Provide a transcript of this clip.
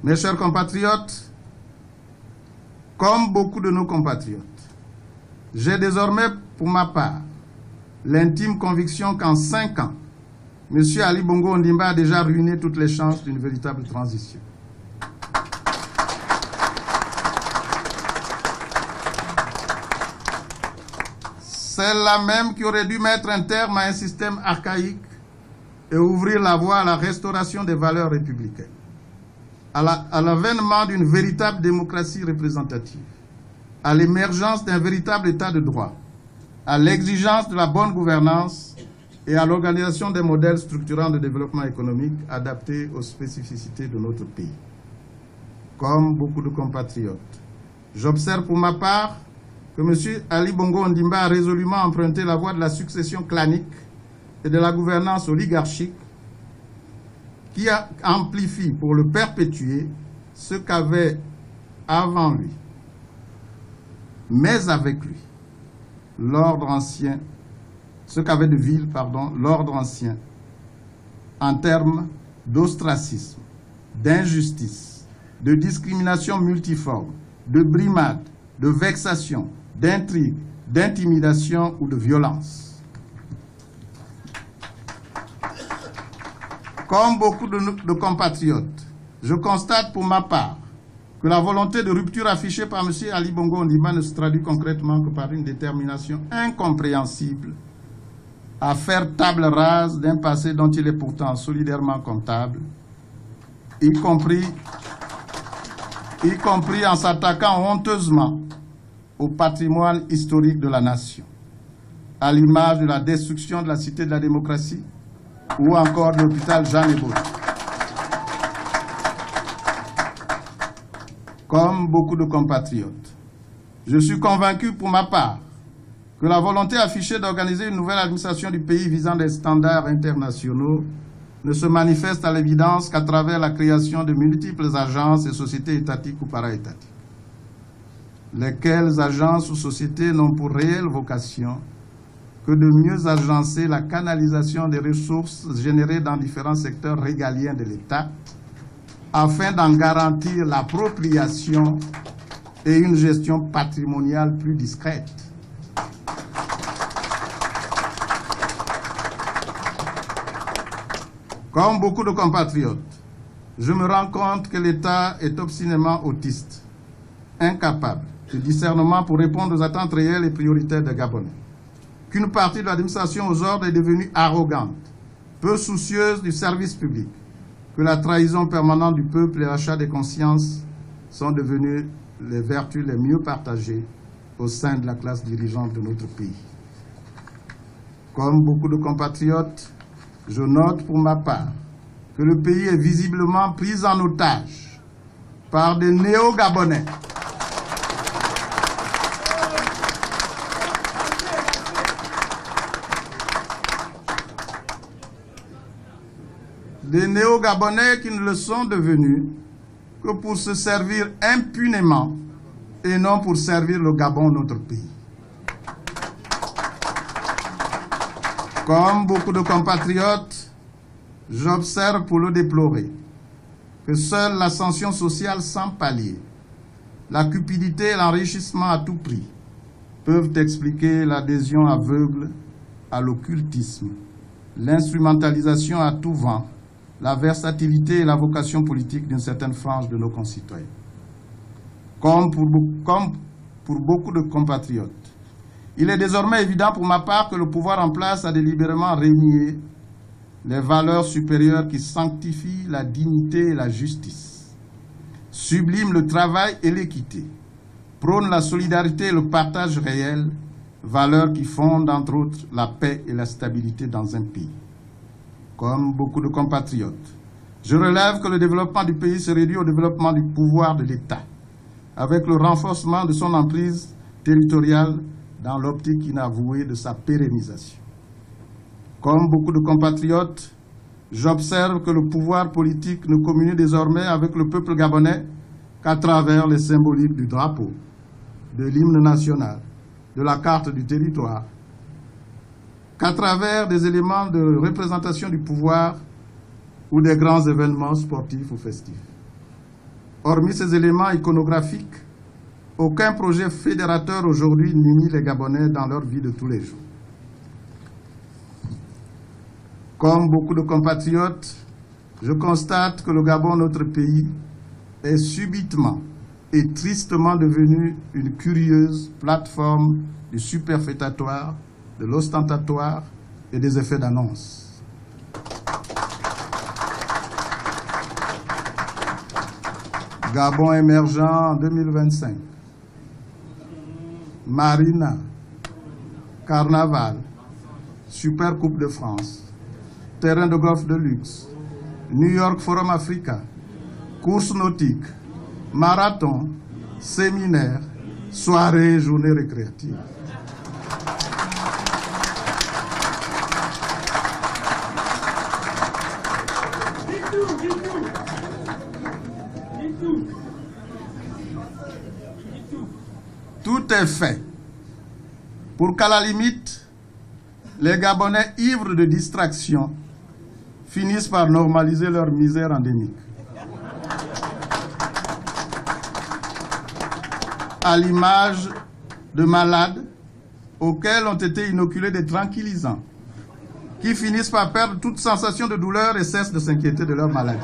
Mes chers compatriotes, comme beaucoup de nos compatriotes, j'ai désormais pour ma part l'intime conviction qu'en 5 ans, M. Ali Bongo Ondimba a déjà ruiné toutes les chances d'une véritable transition. Celle-là même qui aurait dû mettre un terme à un système archaïque et ouvrir la voie à la restauration des valeurs républicaines, à l'avènement d'une véritable démocratie représentative, à l'émergence d'un véritable état de droit, à l'exigence de la bonne gouvernance et à l'organisation des modèles structurants de développement économique adaptés aux spécificités de notre pays. Comme beaucoup de compatriotes, j'observe pour ma part que M. Ali Bongo Ondimba a résolument emprunté la voie de la succession clanique et de la gouvernance oligarchique qui amplifie pour le perpétuer ce qu'avait avant lui, mais avec lui, l'ordre ancien, ce qu'avait de vil, l'ordre ancien, en termes d'ostracisme, d'injustice, de discrimination multiforme, de brimade, de vexation, d'intrigue, d'intimidation ou de violence. Comme beaucoup de compatriotes, je constate pour ma part que la volonté de rupture affichée par M. Ali Bongo Ondimba ne se traduit concrètement que par une détermination incompréhensible à faire table rase d'un passé dont il est pourtant solidairement comptable, y compris en s'attaquant honteusement au patrimoine historique de la nation, à l'image de la destruction de la Cité de la démocratie ou encore de l'hôpital Jean Ebot. Comme beaucoup de compatriotes, je suis convaincu pour ma part que la volonté affichée d'organiser une nouvelle administration du pays visant des standards internationaux ne se manifeste à l'évidence qu'à travers la création de multiples agences et sociétés étatiques ou para-étatiques, lesquelles agences ou sociétés n'ont pour réelle vocation que de mieux agencer la canalisation des ressources générées dans différents secteurs régaliens de l'État, afin d'en garantir l'appropriation et une gestion patrimoniale plus discrète. Comme beaucoup de compatriotes, je me rends compte que l'État est obstinément autiste, incapable de discernement pour répondre aux attentes réelles et prioritaires des Gabonais, qu'une partie de l'administration aux ordres est devenue arrogante, peu soucieuse du service public, que la trahison permanente du peuple et l'achat des consciences sont devenus les vertus les mieux partagées au sein de la classe dirigeante de notre pays. Comme beaucoup de compatriotes, je note pour ma part que le pays est visiblement pris en otage par des néo-Gabonais qui ne le sont devenus que pour se servir impunément et non pour servir le Gabon, notre pays. Comme beaucoup de compatriotes, j'observe pour le déplorer que seule l'ascension sociale sans palier, la cupidité et l'enrichissement à tout prix peuvent expliquer l'adhésion aveugle à l'occultisme, l'instrumentalisation à tout vent, la versatilité et la vocation politique d'une certaine frange de nos concitoyens. Comme pour beaucoup de compatriotes, il est désormais évident pour ma part que le pouvoir en place a délibérément renié les valeurs supérieures qui sanctifient la dignité et la justice, subliment le travail et l'équité, prônent la solidarité et le partage réel, valeurs qui fondent entre autres la paix et la stabilité dans un pays. Comme beaucoup de compatriotes, je relève que le développement du pays se réduit au développement du pouvoir de l'État, avec le renforcement de son emprise territoriale dans l'optique inavouée de sa pérennisation. Comme beaucoup de compatriotes, j'observe que le pouvoir politique ne communique désormais avec le peuple gabonais qu'à travers les symboliques du drapeau, de l'hymne national, de la carte du territoire, qu'à travers des éléments de représentation du pouvoir ou des grands événements sportifs ou festifs. Hormis ces éléments iconographiques, aucun projet fédérateur aujourd'hui n'unit les Gabonais dans leur vie de tous les jours. Comme beaucoup de compatriotes, je constate que le Gabon, notre pays, est subitement et tristement devenu une curieuse plateforme du superfétatoire, de l'ostentatoire et des effets d'annonce. Gabon émergent en 2025. Marina, Carnaval, Super Coupe de France, terrain de golf de luxe, New York Forum Africa, course nautique, marathon, séminaire, soirée et journée récréative. Tout est fait pour qu'à la limite, les Gabonais ivres de distraction finissent par normaliser leur misère endémique. À l'image de malades auxquels ont été inoculés des tranquillisants, qui finissent par perdre toute sensation de douleur et cessent de s'inquiéter de leur maladie.